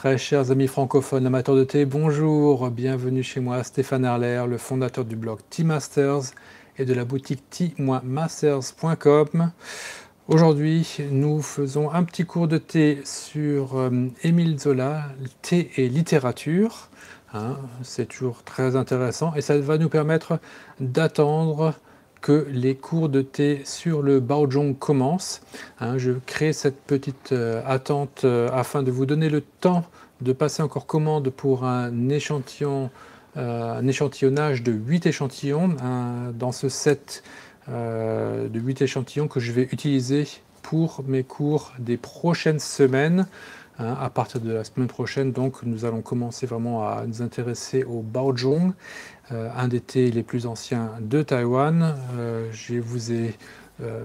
Très chers amis francophones, amateurs de thé, bonjour, bienvenue chez moi, Stéphane Herler, le fondateur du blog Tea Masters et de la boutique tea-masters.com. Aujourd'hui, nous faisons un petit cours de thé sur Émile Zola, thé et littérature. C'est toujours très intéressant et ça va nous permettre d'attendre que les cours de thé sur le Baozhong commencent. Je crée cette petite attente afin de vous donner le temps de passer encore commande pour un échantillonnage de 8 échantillons dans ce set de 8 échantillons que je vais utiliser pour mes cours des prochaines semaines. À partir de la semaine prochaine, donc, nous allons commencer vraiment à nous intéresser au Baozhong, un des thés les plus anciens de Taïwan. Je vous ai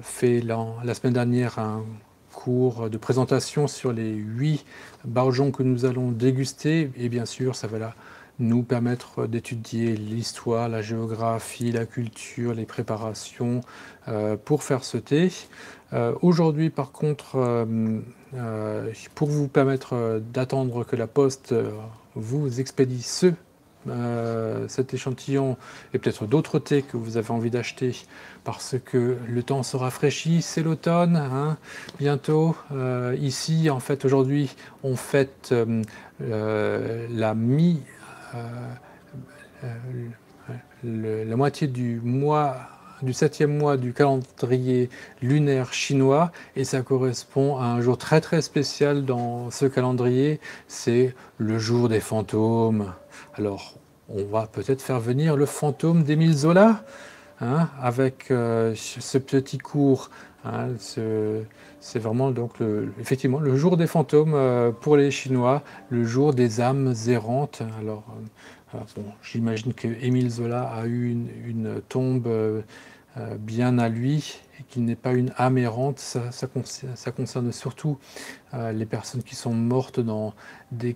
fait la semaine dernière un cours de présentation sur les 8 Baozhong que nous allons déguster. Et bien sûr, ça va nous permettre d'étudier l'histoire, la géographie, la culture, les préparations pour faire ce thé. Aujourd'hui, par contre, pour vous permettre d'attendre que la poste vous expédie cet échantillon et peut-être d'autres thés que vous avez envie d'acheter parce que le temps se rafraîchit, c'est l'automne, bientôt. Ici, en fait, aujourd'hui, on fête la moitié du mois, du 7e mois du calendrier lunaire chinois, et ça correspond à un jour très très spécial dans ce calendrier, c'est le jour des fantômes. Alors, on va peut-être faire venir le fantôme d'Émile Zola, avec ce petit cours. C'est vraiment donc effectivement le jour des fantômes pour les Chinois, le jour des âmes errantes. Alors, bon, j'imagine que Émile Zola a eu une tombe bien à lui et qu'il n'est pas une âme errante. Ça concerne surtout les personnes qui sont mortes dans des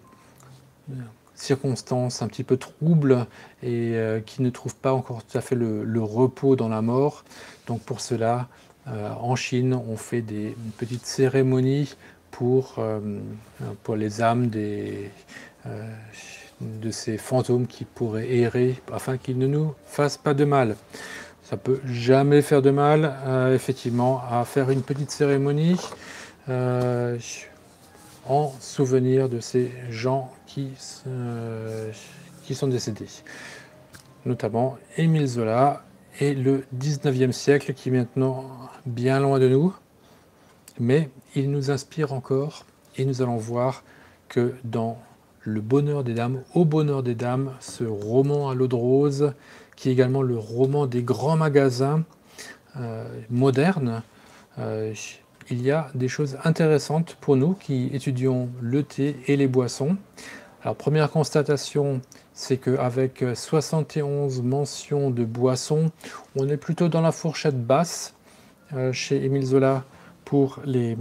circonstances un petit peu troubles et qui ne trouvent pas encore tout à fait le repos dans la mort. Donc pour cela, en Chine, on fait une petite cérémonie pour les âmes de ces fantômes qui pourraient errer afin qu'ils ne nous fassent pas de mal. Ça peut jamais faire de mal, effectivement, à faire une petite cérémonie en souvenir de ces gens qui sont décédés, notamment Émile Zola et le 19e siècle qui est maintenant bien loin de nous, mais il nous inspire encore et nous allons voir que dans Le Bonheur des Dames, Au Bonheur des Dames, ce roman à l'eau de rose, qui est également le roman des grands magasins modernes, il y a des choses intéressantes pour nous qui étudions le thé et les boissons. Alors, première constatation, c'est qu'avec 71 mentions de boissons, on est plutôt dans la fourchette basse chez Émile Zola pour les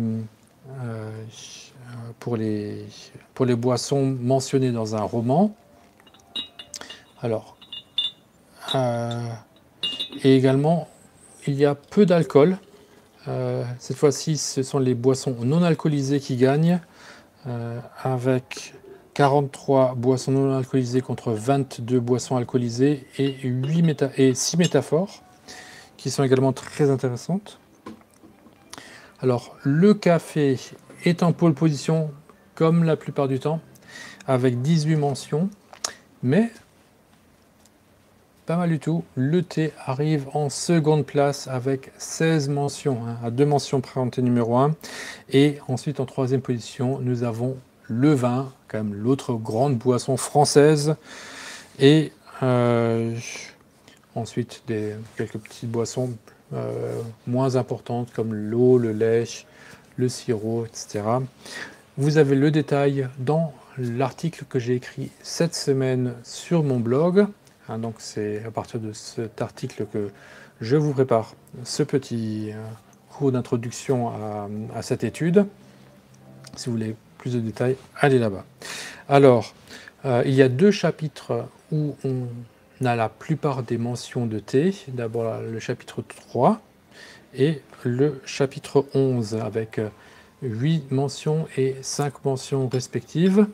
boissons mentionnées dans un roman. Alors, et également, il y a peu d'alcool. Cette fois-ci, ce sont les boissons non alcoolisées qui gagnent, avec 43 boissons non alcoolisées contre 22 boissons alcoolisées et 6 métaphores, qui sont également très intéressantes. Alors, le café est en pole position, comme la plupart du temps, avec 18 mentions, mais pas mal du tout. Le thé arrive en seconde place avec 16 mentions, à 2 mentions près en thé numéro 1. Et ensuite, en troisième position, nous avons le vin, quand même l'autre grande boisson française. Et ensuite, quelques petites boissons moins importantes comme l'eau, le lait, le sirop, etc. Vous avez le détail dans l'article que j'ai écrit cette semaine sur mon blog. Donc c'est à partir de cet article que je vous prépare ce petit cours d'introduction à cette étude. Si vous voulez plus de détails, allez là-bas. Alors, il y a 2 chapitres où on a la plupart des mentions de thé. D'abord le chapitre 3 et le chapitre 11 avec 8 mentions et 5 mentions respectives.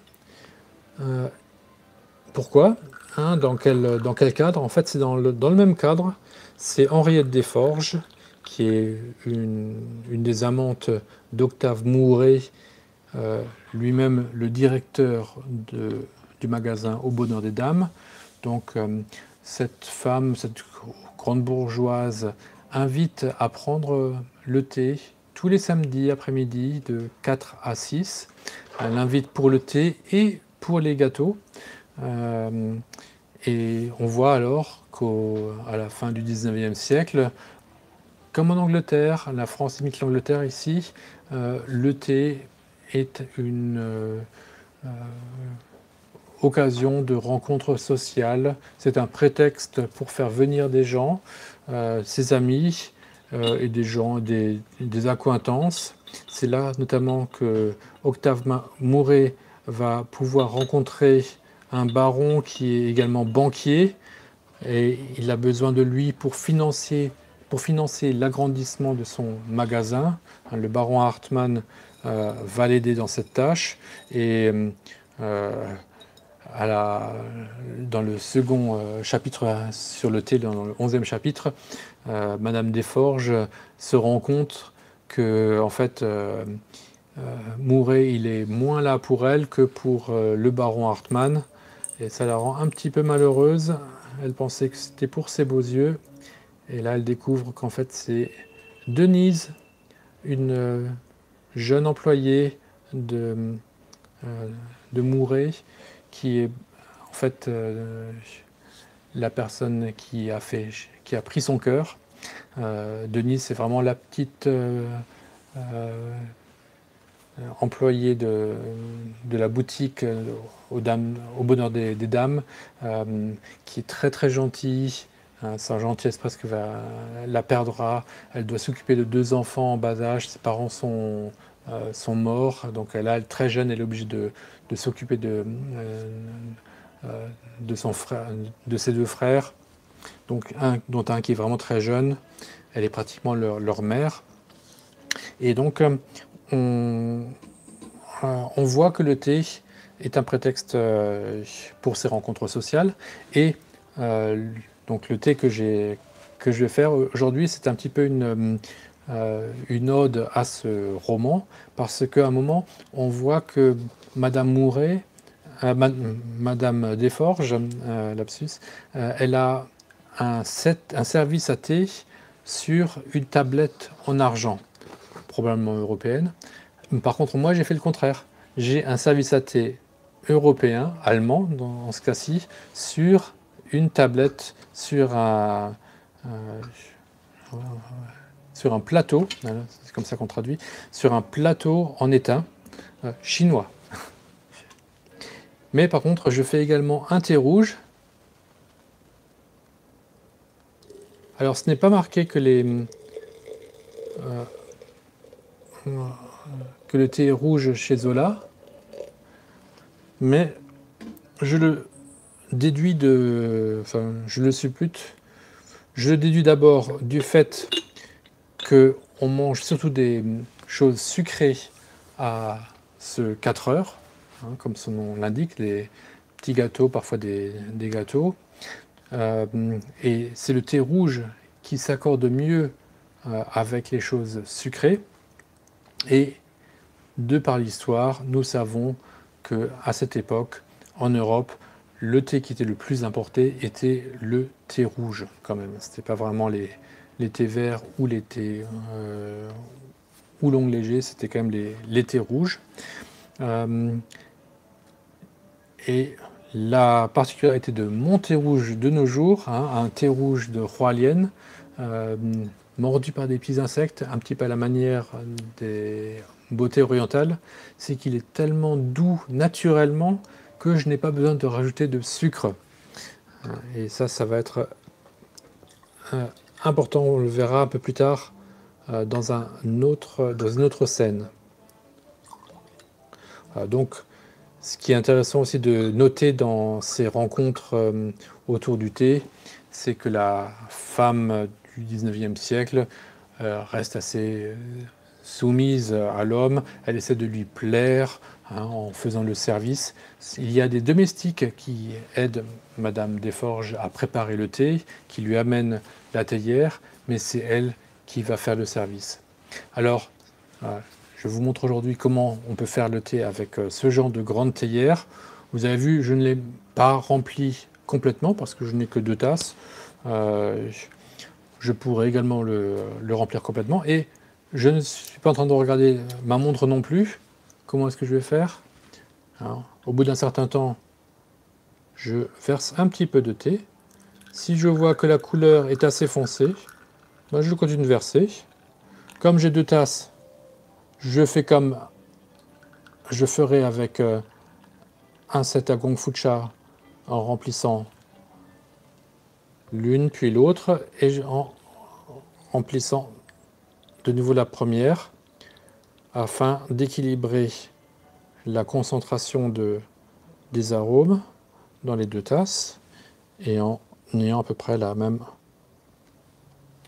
Pourquoi? Dans quel cadre? En fait, c'est dans le même cadre. C'est Henriette Desforges, qui est une des amantes d'Octave Mouret, lui-même le directeur du magasin Au Bonheur des Dames. Donc, cette femme, cette grande bourgeoise, invite à prendre le thé tous les samedis après-midi de 4 à 6. Elle invite pour le thé et pour les gâteaux. Et on voit alors qu'à la fin du 19e siècle, comme en Angleterre, la France imite l'Angleterre ici, le thé est une occasion de rencontre sociale. C'est un prétexte pour faire venir des gens, ses amis et des gens, des accointances. C'est là notamment que Octave Mouret va pouvoir rencontrer un baron qui est également banquier, et il a besoin de lui pour financer l'agrandissement de son magasin. Le baron Hartmann va l'aider dans cette tâche, et dans le second chapitre sur le thé, dans le 11e chapitre, Madame Desforges se rend compte que en fait, Mouret, il est moins là pour elle que pour le baron Hartmann, et ça la rend un petit peu malheureuse. Elle pensait que c'était pour ses beaux yeux, et là elle découvre qu'en fait c'est Denise, une jeune employée de Mouret, qui est en fait la personne qui a pris son cœur. Denise, c'est vraiment la petite employée de la boutique au Bonheur des Dames, qui est très très gentille. Sa gentillesse presque la perdra. Elle doit s'occuper de 2 enfants en bas âge. Ses parents sont morts. Donc elle est très jeune, elle est obligée de s'occuper de son frère, de ses 2 frères, donc dont un qui est vraiment très jeune. Elle est pratiquement leur mère. Et donc on voit que le thé est un prétexte pour ces rencontres sociales. Et donc le thé que je vais faire aujourd'hui, c'est un petit peu une ode à ce roman, parce qu'à un moment, on voit que Madame Mouret, Madame Desforges, lapsus, elle a un service à thé sur une tablette en argent, probablement européenne. Par contre, moi, j'ai fait le contraire. J'ai un service à thé européen, allemand, dans ce cas-ci, sur une tablette, sur un plateau, c'est comme ça qu'on traduit, sur un plateau en étain chinois. Mais par contre, je fais également un thé rouge. Alors, ce n'est pas marqué que le thé est rouge chez Zola, mais je le déduis je le suppute. Je le déduis d'abord du fait qu'on mange surtout des choses sucrées à ce 4 heures, comme son nom l'indique, les petits gâteaux, parfois des gâteaux. Et c'est le thé rouge qui s'accorde mieux avec les choses sucrées. Et de par l'histoire, nous savons qu'à cette époque, en Europe, le thé qui était le plus importé était le thé rouge, quand même. Ce n'était pas vraiment les thés verts ou les thés oolong légers, c'était quand même les thés rouges. Et la particularité de mon thé rouge de nos jours, un thé rouge de Hualien, mordu par des petits insectes, un petit peu à la manière des beautés orientales, c'est qu'il est tellement doux naturellement que je n'ai pas besoin de rajouter de sucre. Et ça va être important, on le verra un peu plus tard dans une autre scène. Donc, ce qui est intéressant aussi de noter dans ces rencontres autour du thé, c'est que la femme du 19e siècle reste assez soumise à l'homme. Elle essaie de lui plaire, en faisant le service. Il y a des domestiques qui aident Madame Desforges à préparer le thé, qui lui amènent la théière, mais c'est elle qui va faire le service. Alors, je vous montre aujourd'hui comment on peut faire le thé avec ce genre de grande théière. Vous avez vu, je ne l'ai pas rempli complètement parce que je n'ai que 2 tasses. Je pourrais également le remplir complètement. Et je ne suis pas en train de regarder ma montre non plus. Comment est-ce que je vais faire? Alors, au bout d'un certain temps, je verse un petit peu de thé. Si je vois que la couleur est assez foncée, ben je continue de verser. Comme j'ai 2 tasses, je fais comme je ferai avec un set à gong fucha en remplissant l'une puis l'autre et en remplissant de nouveau la première afin d'équilibrer la concentration des arômes dans les 2 tasses et en ayant à peu près la même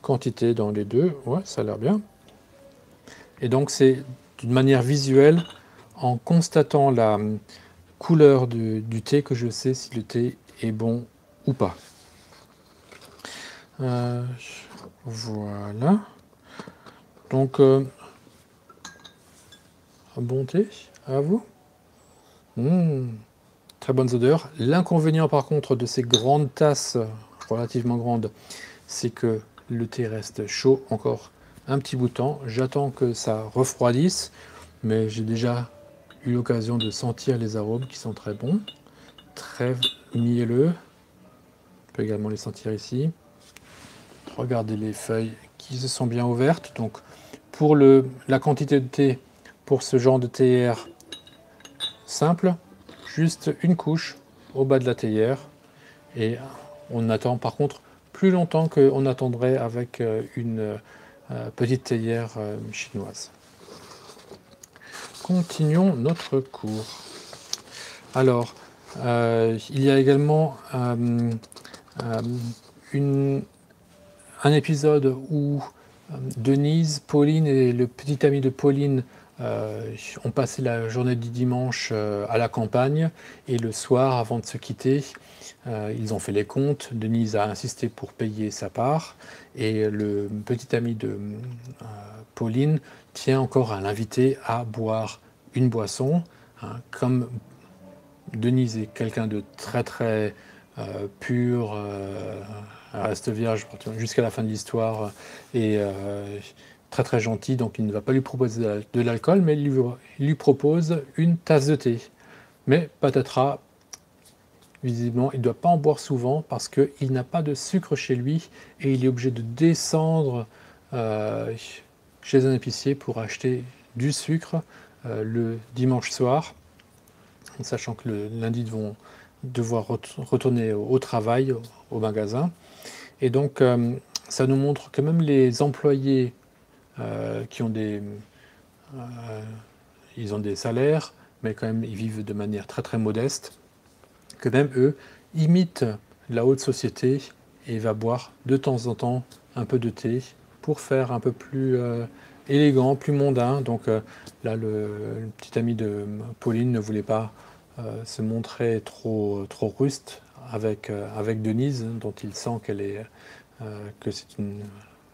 quantité dans les deux. Ouais, ça a l'air bien. Et donc c'est d'une manière visuelle, en constatant la couleur du thé, que je sais si le thé est bon ou pas. Voilà. Donc, un bon thé à vous. Très bonnes odeurs. L'inconvénient par contre de ces grandes tasses relativement grandes, c'est que le thé reste chaud encore un petit bout de temps. J'attends que ça refroidisse, mais j'ai déjà eu l'occasion de sentir les arômes qui sont très bons, très mielleux. On peut également les sentir ici. Regardez les feuilles qui se sont bien ouvertes. Donc pour la quantité de thé, pour ce genre de théière simple, juste une couche au bas de la théière. Et on attend par contre plus longtemps qu'on attendrait avec une petite théière chinoise. Continuons notre cours. Alors, il y a également un épisode où Denise, Pauline et le petit ami de Pauline ont passé la journée du dimanche à la campagne, et le soir, avant de se quitter, ils ont fait les comptes. Denise a insisté pour payer sa part, et le petit ami de Pauline tient encore à l'inviter à boire une boisson. Comme Denise est quelqu'un de très très pur, elle reste vierge jusqu'à la fin de l'histoire, et très très gentil, donc il ne va pas lui proposer de l'alcool, mais il lui propose une tasse de thé. Mais patatras, visiblement, il ne doit pas en boire souvent parce qu'il n'a pas de sucre chez lui, et il est obligé de descendre chez un épicier pour acheter du sucre le dimanche soir, sachant que le lundi, ils vont devoir retourner au travail, au magasin. Et donc, ça nous montre que même les employés qui ont ils ont des salaires, mais quand même ils vivent de manière très très modeste, que même eux imitent la haute société et va boire de temps en temps un peu de thé pour faire un peu plus élégant, plus mondain. Donc là, le petit ami de Pauline ne voulait pas se montrer trop ruste avec Denise, dont il sent que c'est une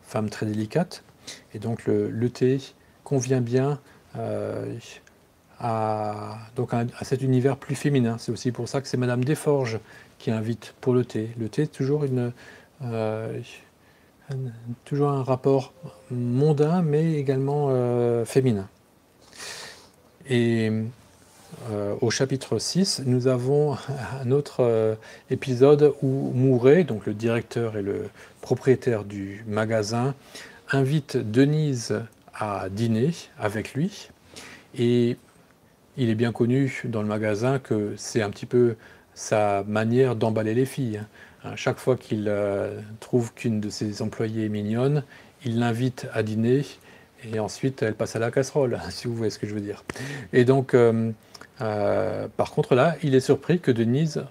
femme très délicate. Et donc le thé convient bien à cet univers plus féminin. C'est aussi pour ça que c'est Madame Desforges qui invite pour le thé. Le thé est toujours toujours un rapport mondain, mais également féminin. Et au chapitre 6, nous avons un autre épisode où Mouret, donc le directeur et le propriétaire du magasin, invite Denise à dîner avec lui. Et il est bien connu dans le magasin que c'est un petit peu sa manière d'emballer les filles. Chaque fois qu'il trouve qu'une de ses employées est mignonne, il l'invite à dîner, et ensuite elle passe à la casserole, si vous voyez ce que je veux dire. Et donc, par contre là, il est surpris que Denise,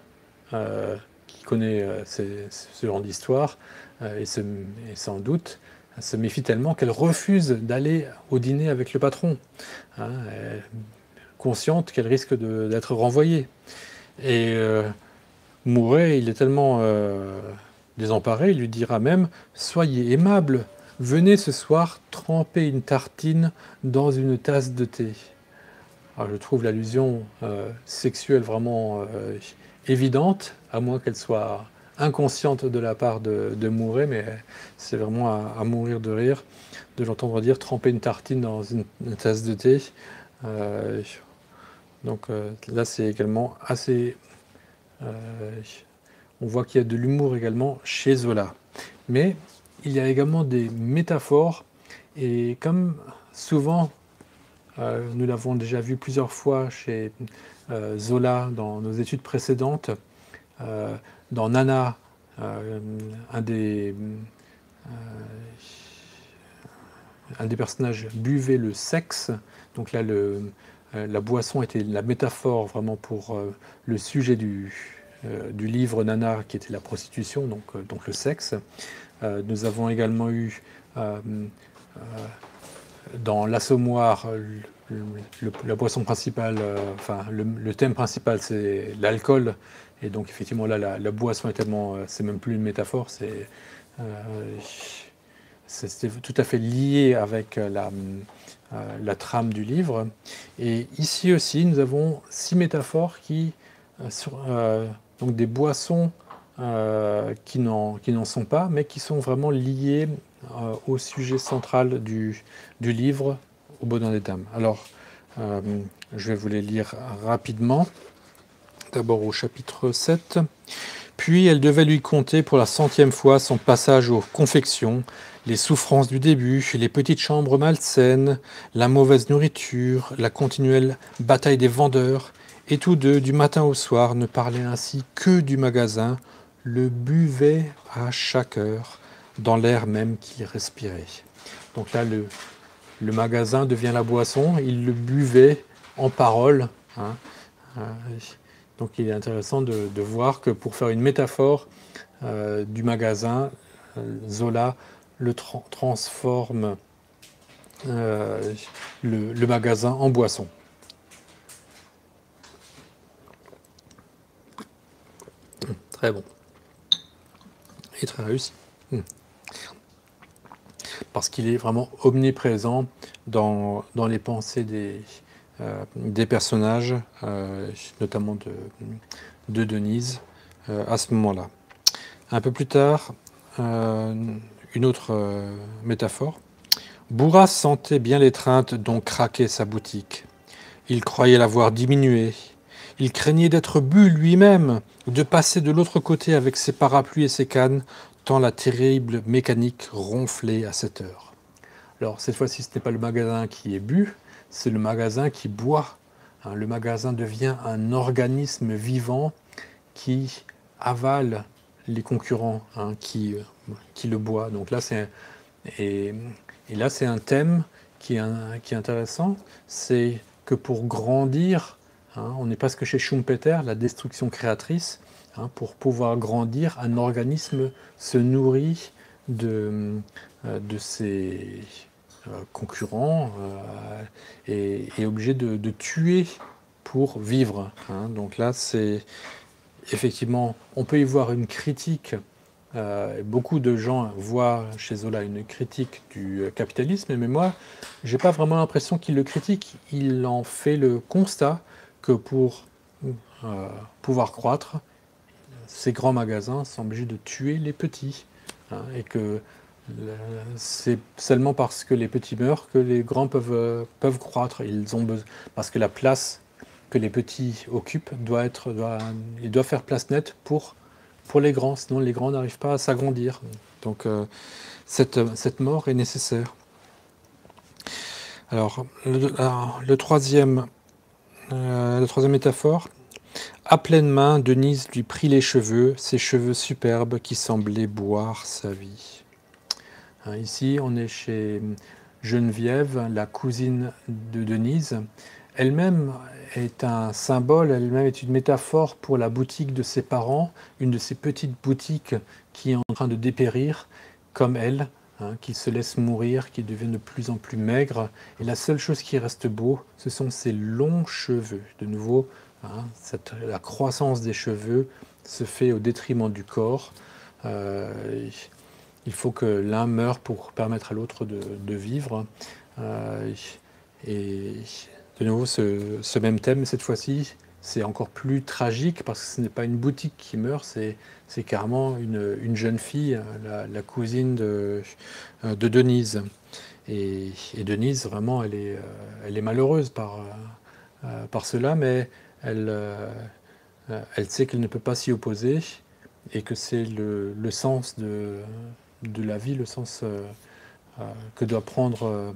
qui connaît ce genre d'histoire, et sans doute se méfie tellement qu'elle refuse d'aller au dîner avec le patron. consciente qu'elle risque d'être renvoyée. Et Mouret, il est tellement désemparé, il lui dira même « Soyez aimable, venez ce soir tremper une tartine dans une tasse de thé. » Alors, je trouve l'allusion sexuelle vraiment évidente, à moins qu'elle soit inconsciente de la part de Mouret, mais c'est vraiment à mourir de rire de l'entendre dire tremper une tartine dans une tasse de thé. Donc là, c'est également assez... on voit qu'il y a de l'humour également chez Zola. Mais il y a également des métaphores, et comme souvent, nous l'avons déjà vu plusieurs fois chez Zola dans nos études précédentes, dans Nana, un des personnages buvait le sexe. Donc là, la boisson était la métaphore vraiment pour le sujet du livre Nana, qui était la prostitution, donc le sexe. Nous avons également eu dans l'Assommoir la boisson principale, enfin le thème principal, c'est l'alcool. Et donc effectivement là, la boisson est tellement, c'est même plus une métaphore, c'est tout à fait lié avec la trame du livre. Et ici aussi, nous avons 6 métaphores qui, donc des boissons qui n'en sont pas, mais qui sont vraiment liées au sujet central du livre, au Bodin des Dames. Alors, je vais vous les lire rapidement. D'abord au chapitre 7. Puis elle devait lui conter pour la 100e fois son passage aux confections, les souffrances du début, les petites chambres malsaines, la mauvaise nourriture, la continuelle bataille des vendeurs, et tous deux, du matin au soir, ne parlaient ainsi que du magasin, le buvaient à chaque heure, dans l'air même qu'il respirait. Donc là, le magasin devient la boisson, il le buvait en parole. Hein. Donc il est intéressant de voir que pour faire une métaphore du magasin, Zola le transforme le magasin en boisson. Très bon. Et très réussi. Parce qu'il est vraiment omniprésent dans les pensées des personnages, notamment de Denise, à ce moment-là. Un peu plus tard, une autre métaphore. Bourras sentait bien l'étreinte dont craquait sa boutique. Il croyait l'avoir diminuée. Il craignait d'être bu lui-même, ou de passer de l'autre côté avec ses parapluies et ses cannes, tant la terrible mécanique ronflait à cette heure. Alors cette fois-ci, ce n'est pas le magasin qui est bu, c'est le magasin qui boit. Le magasin devient un organisme vivant qui avale les concurrents qui le boit. Donc là, et là, c'est un thème qui est intéressant, c'est que pour grandir, on n'est pas ce que chez Schumpeter, la destruction créatrice, pour pouvoir grandir, un organisme se nourrit de ses concurrents et est obligé de tuer pour vivre. Donc là, c'est effectivement, on peut y voir une critique. Beaucoup de gens voient chez Zola une critique du capitalisme, mais moi, je n'ai pas vraiment l'impression qu'il le critique. Il en fait le constat que pour pouvoir croître, ces grands magasins sont obligés de tuer les petits. Et que c'est seulement parce que les petits meurent que les grands peuvent croître. Ils ont besoin, parce que la place que les petits occupent il doit faire place nette pour les grands, sinon les grands n'arrivent pas à s'agrandir. Donc cette mort est nécessaire. Alors, la troisième métaphore. À pleine main, Denise lui prit les cheveux, ses cheveux superbes qui semblaient boire sa vie. Ici, on est chez Geneviève, la cousine de Denise. Elle-même est un symbole, elle-même est une métaphore pour la boutique de ses parents, une de ces petites boutiques qui est en train de dépérir, comme elle, hein, qu'il se laisse mourir, qu'il devient de plus en plus maigre. Et la seule chose qui reste beau, ce sont ses longs cheveux. De nouveau, hein, la croissance des cheveux se fait au détriment du corps. Il faut que l'un meure pour permettre à l'autre de vivre. Et de nouveau, ce même thème, cette fois-ci, c'est encore plus tragique parce que ce n'est pas une boutique qui meurt, c'est carrément une jeune fille, la cousine de Denise. Et Denise, vraiment, elle est malheureuse par cela, mais elle sait qu'elle ne peut pas s'y opposer et que c'est le sens de la vie, le sens que doit prendre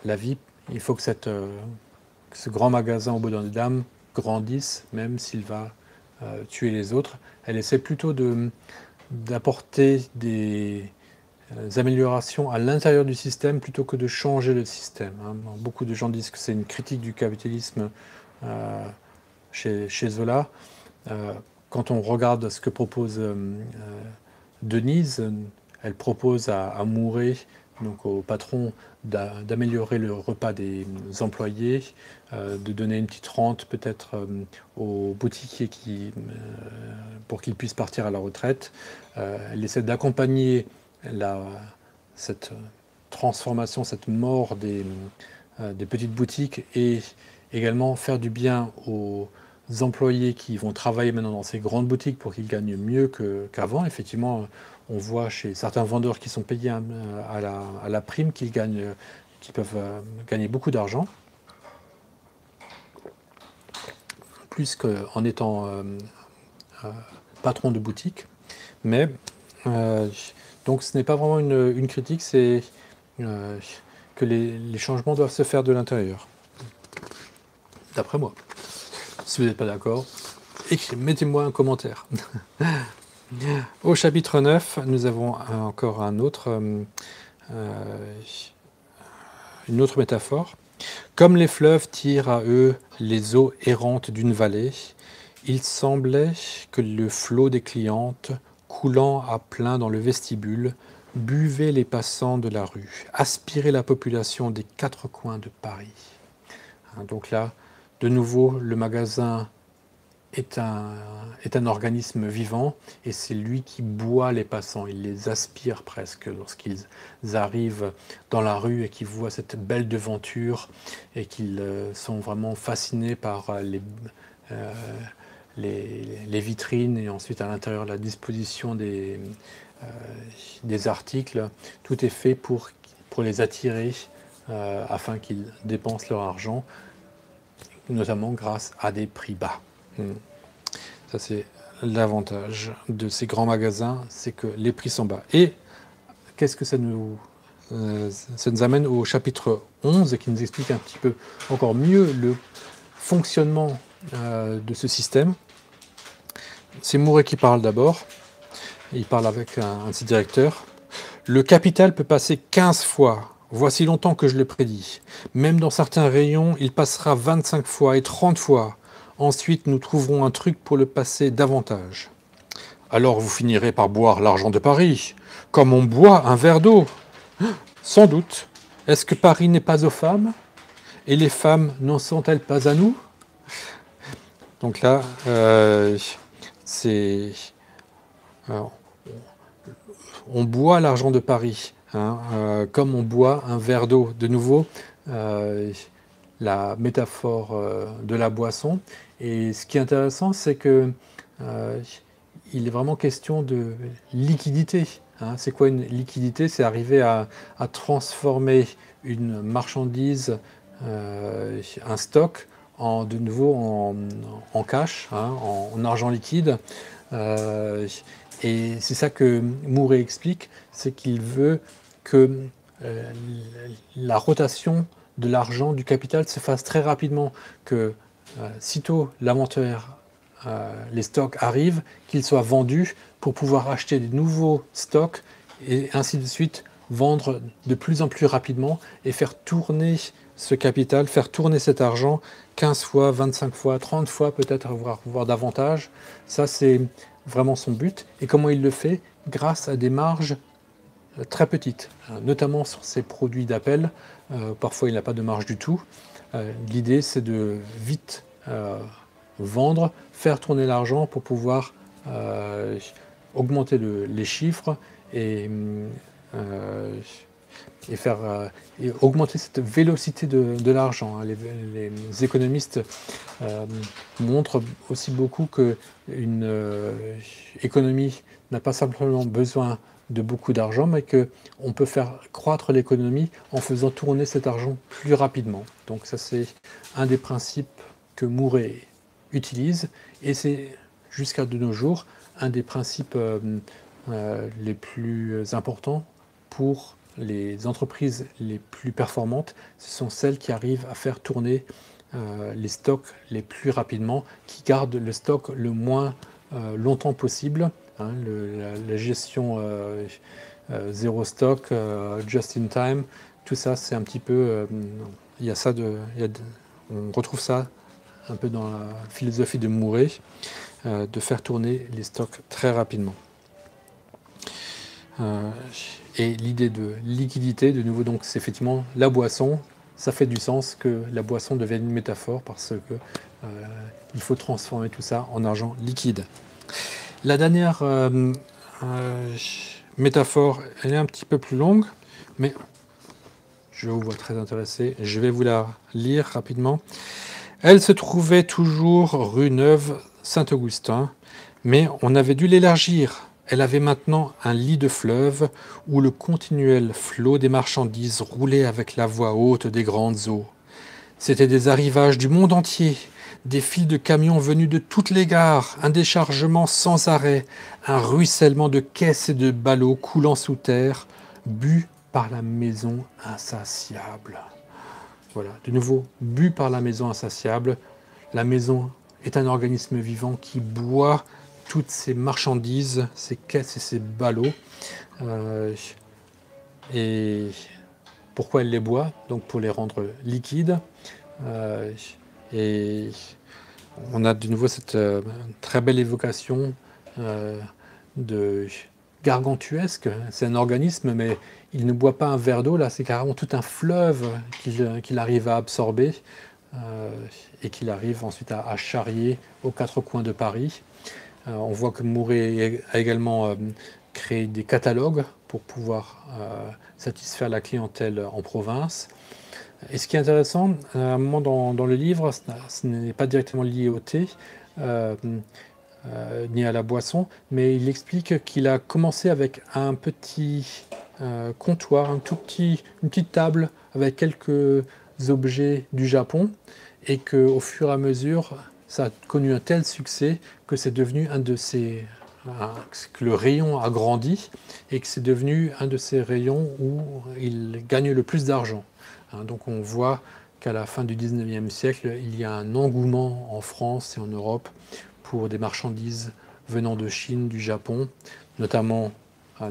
la vie. Il faut que ce grand magasin au bout d'une dame grandisse, même s'il va tuer les autres. Elle essaie plutôt d'apporter des améliorations à l'intérieur du système plutôt que de changer le système. Hein. Beaucoup de gens disent que c'est une critique du capitalisme chez Zola. Quand on regarde ce que propose Denise, elle propose à Mouret, donc au patron, d'améliorer le repas des employés, de donner une petite rente peut-être aux boutiquiers pour qu'ils puissent partir à la retraite. Elle essaie d'accompagner cette transformation, cette mort des petites boutiques et également faire du bien aux employés qui vont travailler maintenant dans ces grandes boutiques pour qu'ils gagnent mieux qu'avant. Effectivement, on voit chez certains vendeurs qui sont payés à la prime qu'ils peuvent gagner beaucoup d'argent, plus qu'en étant patron de boutique. Mais donc ce n'est pas vraiment une critique, c'est que les changements doivent se faire de l'intérieur, d'après moi. Si vous n'êtes pas d'accord, mettez-moi un commentaire. Au chapitre 9, nous avons encore une autre métaphore. Comme les fleuves tirent à eux les eaux errantes d'une vallée, il semblait que le flot des clientes, coulant à plein dans le vestibule, buvait les passants de la rue, aspirait la population des quatre coins de Paris. Donc là, de nouveau, le magasin est un organisme vivant et c'est lui qui boit les passants, il les aspire presque lorsqu'ils arrivent dans la rue et qu'ils voient cette belle devanture et qu'ils sont vraiment fascinés par les vitrines et ensuite à l'intérieur la disposition des articles. Tout est fait pour les attirer afin qu'ils dépensent leur argent, notamment grâce à des prix bas. Ça, c'est l'avantage de ces grands magasins, c'est que les prix sont bas. Et qu'est-ce que ça nous amène au chapitre 11, qui nous explique un petit peu encore mieux le fonctionnement de ce système. C'est Mouret qui parle d'abord. Il parle avec un de ses directeurs. Le capital peut passer 15 fois. Voici longtemps que je le prédis. Même dans certains rayons, il passera 25 fois et 30 fois. Ensuite, nous trouverons un truc pour le passer davantage. Alors vous finirez par boire l'argent de Paris, comme on boit un verre d'eau. Sans doute. Est-ce que Paris n'est pas aux femmes? Et les femmes n'en sont-elles pas à nous? Donc là, on boit l'argent de Paris, hein, comme on boit un verre d'eau. De nouveau, la métaphore de la boisson. Et ce qui est intéressant, c'est que il est vraiment question de liquidité. Hein. C'est quoi une liquidité? C'est arriver à transformer une marchandise, un stock, de nouveau en cash, hein, en argent liquide. Et c'est ça que Mouret explique, c'est qu'il veut que la rotation de l'argent, du capital se fasse très rapidement, que sitôt l'inventaire, les stocks arrivent, qu'ils soient vendus pour pouvoir acheter des nouveaux stocks et ainsi de suite, vendre de plus en plus rapidement et faire tourner ce capital, faire tourner cet argent 15 fois, 25 fois, 30 fois peut-être, voire davantage. Ça, c'est vraiment son but. Et comment il le fait? Grâce à des marges très petite, notamment sur ces produits d'appel. Parfois, il n'a pas de marge du tout. L'idée, c'est de vite vendre, faire tourner l'argent pour pouvoir augmenter les chiffres et, euh, et augmenter cette vélocité de l'argent. Les économistes montrent aussi beaucoup qu'une économie n'a pas simplement besoin de beaucoup d'argent, mais qu'on peut faire croître l'économie en faisant tourner cet argent plus rapidement. Donc ça, c'est un des principes que Murray utilise, et c'est jusqu'à de nos jours un des principes les plus importants pour les entreprises les plus performantes. Ce sont celles qui arrivent à faire tourner les stocks les plus rapidement, qui gardent le stock le moins longtemps possible. Hein, la gestion zéro stock, just in time, tout ça, c'est un petit peu... il y a ça on retrouve ça un peu dans la philosophie de Murray, de faire tourner les stocks très rapidement. Et l'idée de liquidité, de nouveau, donc c'est effectivement la boisson. Ça fait du sens que la boisson devienne une métaphore parce que il faut transformer tout ça en argent liquide. La dernière métaphore, elle est un petit peu plus longue, mais je vous vois très intéressé. Je vais vous la lire rapidement. Elle se trouvait toujours rue Neuve Saint-Augustin, mais on avait dû l'élargir. Elle avait maintenant un lit de fleuve où le continuel flot des marchandises roulait avec la voix haute des grandes eaux. C'étaient des arrivages du monde entier, des files de camions venus de toutes les gares, un déchargement sans arrêt, un ruissellement de caisses et de ballots coulant sous terre, bu par la maison insatiable. Voilà, de nouveau, bu par la maison insatiable. La maison est un organisme vivant qui boit toutes ces marchandises, ces caisses et ces ballots. Et pourquoi elle les boit? Donc pour les rendre liquides. Et on a de nouveau cette très belle évocation de gargantuesque. C'est un organisme, mais il ne boit pas un verre d'eau, là, c'est carrément tout un fleuve qu'il arrive à absorber et qu'il arrive ensuite à charrier aux quatre coins de Paris. On voit que Murray a également créé des catalogues pour pouvoir satisfaire la clientèle en province. Et ce qui est intéressant, à un moment dans le livre, ce n'est pas directement lié au thé ni à la boisson, mais il explique qu'il a commencé avec un petit comptoir, une petite table avec quelques objets du Japon, et qu'au fur et à mesure, ça a connu un tel succès que c'est devenu que le rayon a grandi et que c'est devenu un de ces rayons où il gagne le plus d'argent. Donc on voit qu'à la fin du 19e siècle, il y a un engouement en France et en Europe pour des marchandises venant de Chine, du Japon, notamment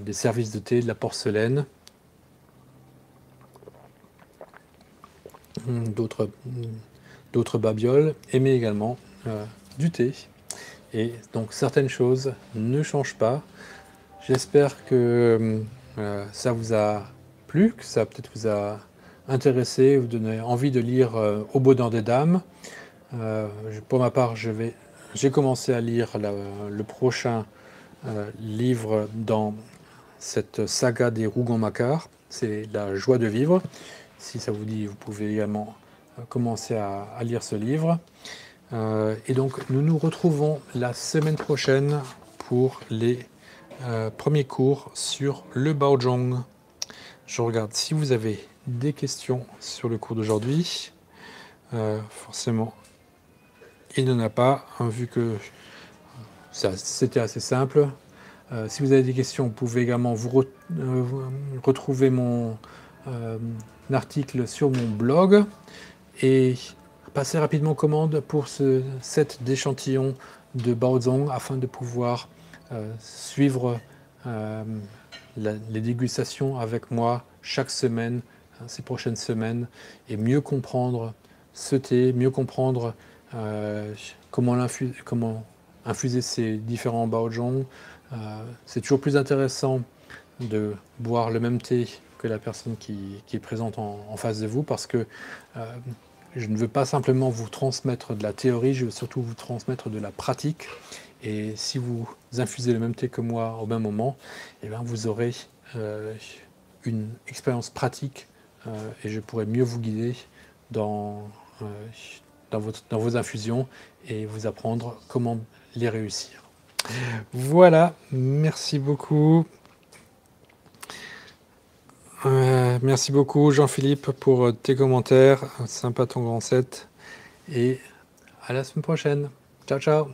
des services de thé, de la porcelaine, d'autres babioles, mais également du thé. Et donc certaines choses ne changent pas. J'espère que ça vous a plu, que ça peut-être vous a intéressé, vous donné envie de lire Au Baudin des Dames. Pour ma part, j'ai commencé à lire le prochain livre dans cette saga des Rougon-Macquart. C'est La joie de vivre. Si ça vous dit, vous pouvez également commencer à lire ce livre. Et donc, nous nous retrouvons la semaine prochaine pour les premiers cours sur le Baozhong. Je regarde si vous avez des questions sur le cours d'aujourd'hui. Forcément, il n'y en a pas, hein, vu que c'était assez simple. Si vous avez des questions, vous pouvez également retrouver mon article sur mon blog et passer rapidement commande pour ce set d'échantillons de Baozhong afin de pouvoir suivre les dégustations avec moi chaque semaine, ces prochaines semaines, et mieux comprendre ce thé, mieux comprendre comment infuser ces différents Baozhong. C'est toujours plus intéressant de boire le même thé que la personne qui est présente en face de vous, parce que je ne veux pas simplement vous transmettre de la théorie, je veux surtout vous transmettre de la pratique. Et si vous infusez le même thé que moi au même moment, eh bien vous aurez une expérience pratique et je pourrai mieux vous guider dans, dans vos infusions et vous apprendre comment les réussir. Voilà, merci beaucoup. Merci beaucoup Jean-Philippe pour tes commentaires. Sympa ton grand set. Et à la semaine prochaine. Ciao, ciao.